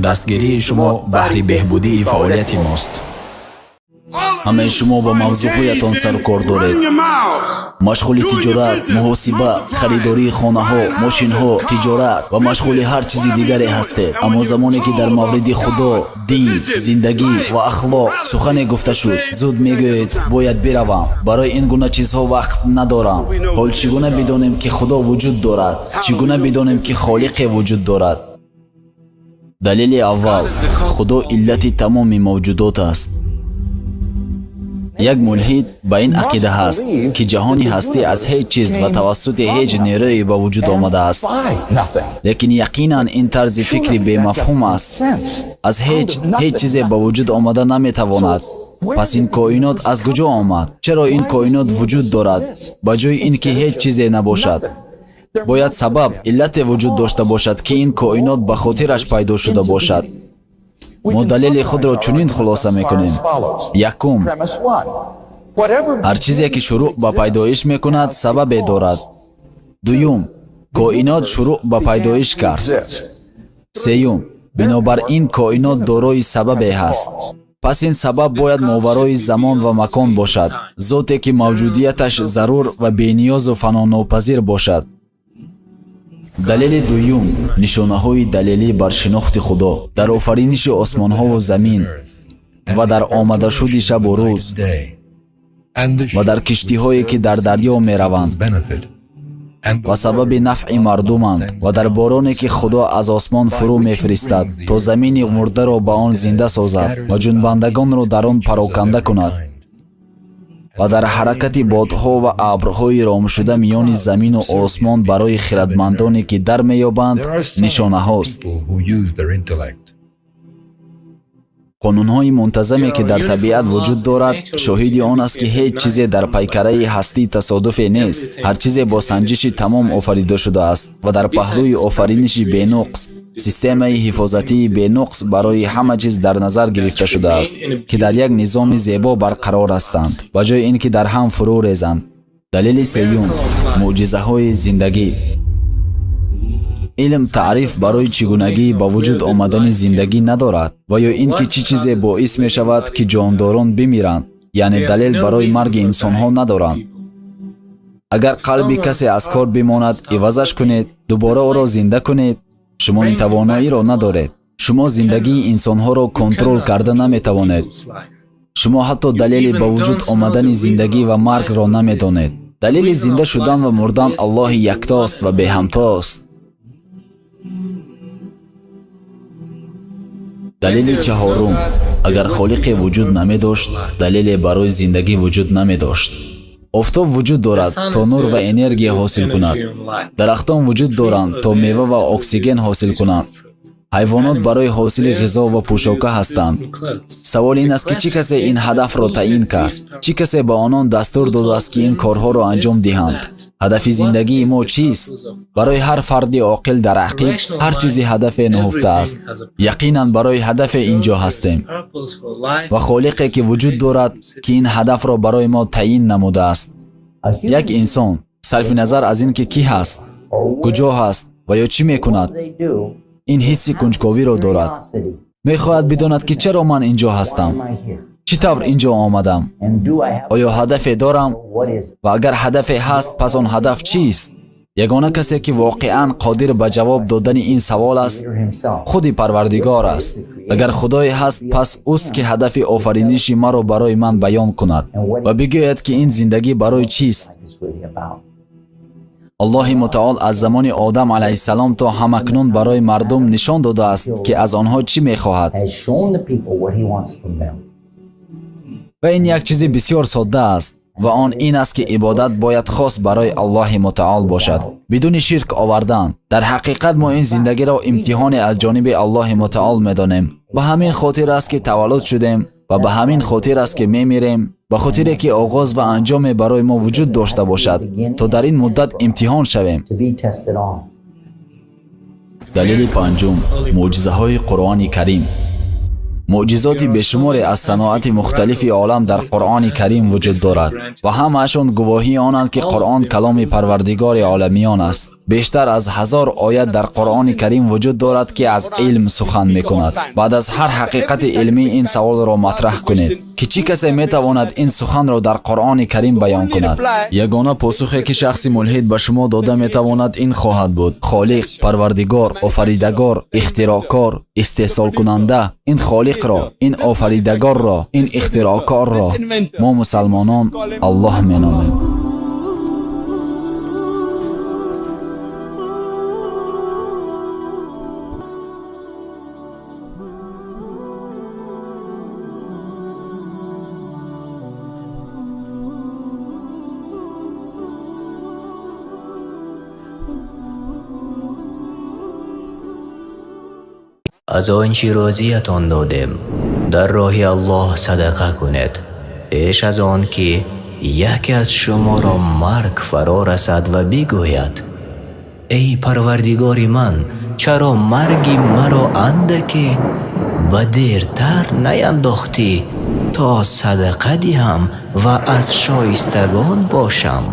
دستگیری شما بهر بهبودی فعالیت ماست. همه شما با موضوعیتان سر و کار دارید. مشغول تجارت، محاسبه، خریداری خانه ها، ماشین ها، تجارت و مشغول هر چیز دیگری هستید. اما زمانی که در مورد خدا، دین، زندگی و اخلاق سخن گفته شد، زود میگویید باید بروم. برای این گونه چیزها وقت ندارم. حال چگونه بدانیم که خدا وجود دارد؟ چگونه بدانیم که خالق وجود دارد؟ دلیل اول، خدا علت تمام موجودات است. یک ملحد به این عقیده هست که جهانی هستی از هیچ چیز و توسط هیچ نیرویی به وجود آمده است. لیکن یقینا این طرز فکری بی مفهوم است. از هیچ چیزی به وجود آمده نمیتواند. پس این کائنات از کجا آمد؟ چرا این کائنات وجود دارد به جای اینکه هیچ چیزی نباشد؟ باید سبب، علت وجود داشته باشد که این کائنات به خاطرش پیدا شده باشد. ما دلیل خود را چنین خلاصه میکنیم. یکم، هر چیزی که شروع به پیدایش میکند سبب دارد. دوم، کائنات شروع به پیدایش کرد. سیوم، بنابراین کائنات دارای سببی هست. پس این سبب باید ماورای زمان و مکان باشد. ذاتی که موجودیتش ضرور و بی‌نیاز و فناناپذیر باشد. دلیل دوم، نشانه های دلیلی بر شناخت خدا در آفرینش آسمان ها و زمین و در آمده شد شب و روز و در کشتی هایی که در دریا می روند و سبب نفع مردمند و در بارانی که خدا از آسمان فرو می فرستد تا زمین مرده را به آن زنده سازد و جنبندگان را در آن پراکنده کند و در حرکت بادها و ابرهای رام شده میان زمین و آسمان برای خردمندانی که در میابند نشانه هاست. قانونهای منتظمی که در طبیعت وجود دارد شاهدی آن است که هیچ چیزی در پیکره هستی تصادفی نیست. هر چیزی با سنجش تمام آفریده شده است و در پهلوی آفرینش بینقص سیستم حفاظتی بینقص برای همه چیز در نظر گرفته شده است که در یک نظام زیبا برقرار هستند و جای اینکه در هم فرو ریزند. دلیل سوم، معجزه های زندگی. علم تعریف برای چگونگی با وجود آمدن زندگی ندارد و یا اینکه چه چیزی باعث می شود که جانداران بمیرند، یعنی دلیل برای مرگ انسان ها ندارند. اگر قلب کسی از کار بماند عوضش کنید، دوباره او را زنده کنید. شما این توانایی را ندارید. شما زندگی انسان ها را کنترل کرده نمی توانید. شما حتی دلیل با وجود آمدن زندگی و مرگ را نمی دانید. دلیل زنده شدن و مردن الله یکتاست و به همتاست. دلیل چهارم، اگر خالق وجود نمی داشت دلیل برای زندگی وجود نمی داشت. آفتاب وجود دارد تا نور و انرژی حاصل کند. درختان وجود دارند تا میوه و اکسیژن حاصل کنند. حیوانات برای حاصل غذا و پوشاک هستند. سوال این است که چه کسی این هدف را تعیین کرد؟ چه کسی به آنان دستور داده است که این کارها را انجام دهند؟ هدف زندگی ما چیست؟ برای هر فردی عاقل در عقیق هر چیزی هدف نهفته است. یقینا برای هدف اینجا هستیم و خالقی که وجود دارد که این هدف را برای ما تعیین نموده است. یک انسان صرف نظر از این که کی هست، کجا هست و یا چی میکند، این حس کنجکاوی را دارد. میخواهد بداند که چرا من اینجا هستم، چطور اینجا آمدم، آیا هدفی دارم و اگر هدفی هست پس آن هدف چیست؟ یگانه کسی که واقعا قادر به جواب دادن این سوال است خود پروردگار است. اگر خدای هست پس اوست که هدف آفرینش ما را برای من بیان کند و بگوید که این زندگی برای چیست. الله متعال از زمان آدم علیه السلام تا همکنون برای مردم نشان داده است که از آنها چی میخواهد و این یک چیز بسیار ساده است و آن این است که عبادت باید خاص برای الله متعال باشد بدون شرک آوردن. در حقیقت ما این زندگی را امتحان از جانب الله متعال میدانیم. به همین خاطر است که تولد شدیم و به همین خاطر است که میمیریم، به خاطر که آغاز و انجام برای ما وجود داشته باشد تا در این مدت امتحان شویم. دلیل پنجم، معجزه های قرآن کریم. معجزات بشمار از صناعت مختلف عالم در قرآن کریم وجود دارد و همه‌شان گواهی آنند که قرآن کلام پروردگار عالمیان است. بیشتر از 1000 آیت در قرآن کریم وجود دارد که از علم سخن میکند. بعد از هر حقیقت علمی این سوال را مطرح کنید که چی کسی میتواند این سخن را در قرآن کریم بیان کند؟ یگانه پاسخی که شخص ملحد به شما داده میتواند این خواهد بود: خالق، پروردگار، آفریدگار، اختراعکار، استحصال کننده. این خالق را، این آفریدگار را، این اختراعکار را ما مسلمانان الله مینامیم. از آنچه راضیتان دادیم در راه الله صدقه کنید پیش از آن که یکی از شما را مرگ فرا رسد و بگوید: ای پروردگار من، چرا مرگی مرا اندکی و دیرتر نینداختی تا صدقه دهم و از شایستگان باشم؟